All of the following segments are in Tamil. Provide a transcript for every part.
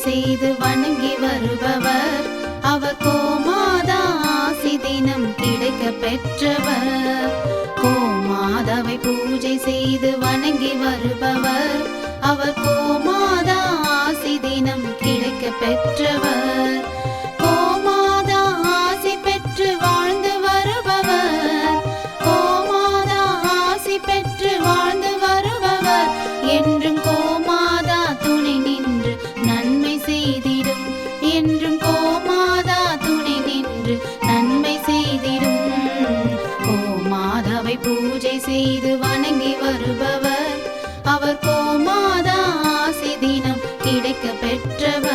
செய்து வணங்கி வருபவர். அவர் கோமாதா ஆசி தினம் கிடைக்க பெற்றவர். கோமாதாவை பூஜை செய்து வணங்கி வருபவர். அவர் கோமாதா ஆசி தினம் கிடைக்க பெற்றவர். கோமாதா ஆசி பெற்று வாழ்ந்து வருபவர். கோமாதா ஆசி பெற்று வாழ்ந்து வருபவர். என்றும் கோமாதா துணை நின்று நன்மை செய்திடும். என்றும் கோமாதா துணை நின்று நன்மை செய்திடும். கோமாதாவை பூஜை செய்து வணங்கி வருபவர். அவர் கோமாதா ஆசி தினம் கிடைக்க பெற்றவர்.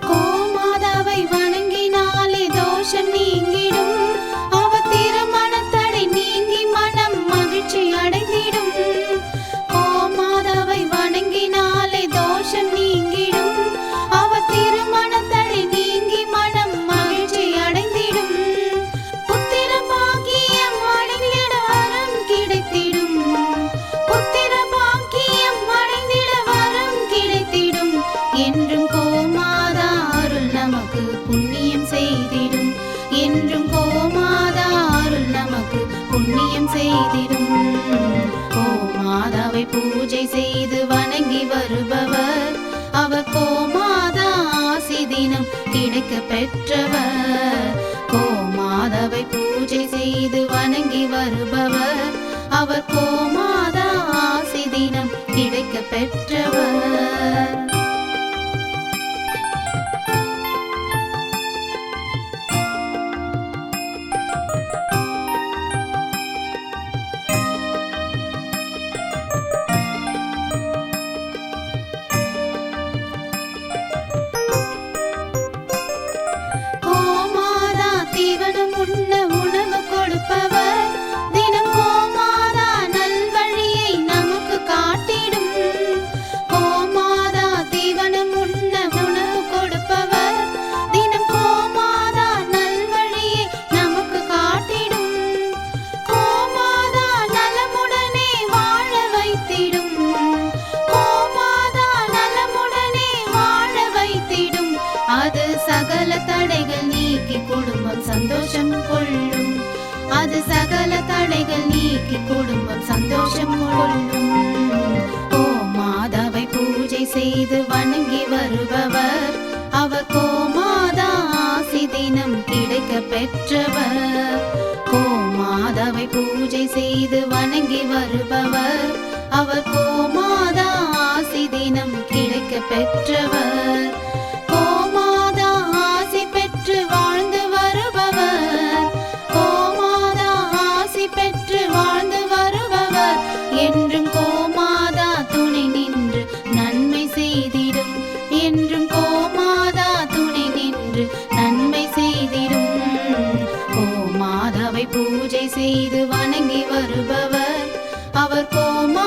கோமாதாவை வணங்கினாலே தோஷம் நீங்கிடும். அவர் திருமணத்தடை நீங்கி மனம் மகிழ்ச்சி அடைந்திடும். கோமாதாவை வணங்கினாலே தோஷம் நீங்கிடும். அவர் திருமணத்தடை நீங்கி மனம் மகிழ்ச்சி அடைந்திடும். புத்திர பாக்கியம் அடைந்திட வரம் கிடைத்திடும். புத்திர பாக்கியம் அடைந்திட வரம் கிடைத்திடும். என்றும் கோமாதா அருள் நமக்கு புண்ணியம் செய்திடும். என்றும் கோமாதா அருள் நமக்கு புண்ணியம் செய்திடும். கோமாதாவை பூஜை செய்து வணங்கி வருபவர். அவர் கோமாதா ஆசி தினம் கிடைக்க பெற்றவர். கோமாதாவை பூஜை செய்து வணங்கி வருபவர். அவர் கோமாதா ஆசி தினம் கிடைக்க பெற்றவர். கோமாதா தீவனம் உண்ண உணவு கொடுப்பவர். தினம் கோமாதா நல்வழியை நமக்கு காட்டிடும். கோமாதா தீவனம் உண்ண உணவு கொடுப்பவர். தினம் கோமாதா நல்வழியை நமக்கு காட்டிடும். கோமாதா நலமுடனே வாழ வைத்திடும். கோமாதா நலமுடனே வாழ வைத்திடும். அது சகல தடைகள் நீக்கி குடும்பம் சந்தோஷம் கொள்ளும். அது சகல தடைகள் நீக்கி குடும்பம் சந்தோஷம் கொள்ளும். கோமாதாவை பூஜை செய்து வணங்கி வருபவர். அவர் கோமாதா ஆசி தினம் கிடைக்க பெற்றவர். கோமாதாவை பூஜை செய்து வணங்கி வருபவர். அவர் கோமாதா ஆசி தினம் கிடைக்க பெற்றவர். கோமாதா ஆசி பெற்று வாழ்ந்து வருபவர். கோமாதா ஆசி பெற்று வாழ்ந்து வருபவர். என்றும் கோமாதா துணை நின்று நன்மை செய்திடும். என்றும் கோமாதா துணை நின்று நன்மை செய்திடும். கோமாதாவை பூஜை செய்து வணங்கி வருபவர். அவர் கோமா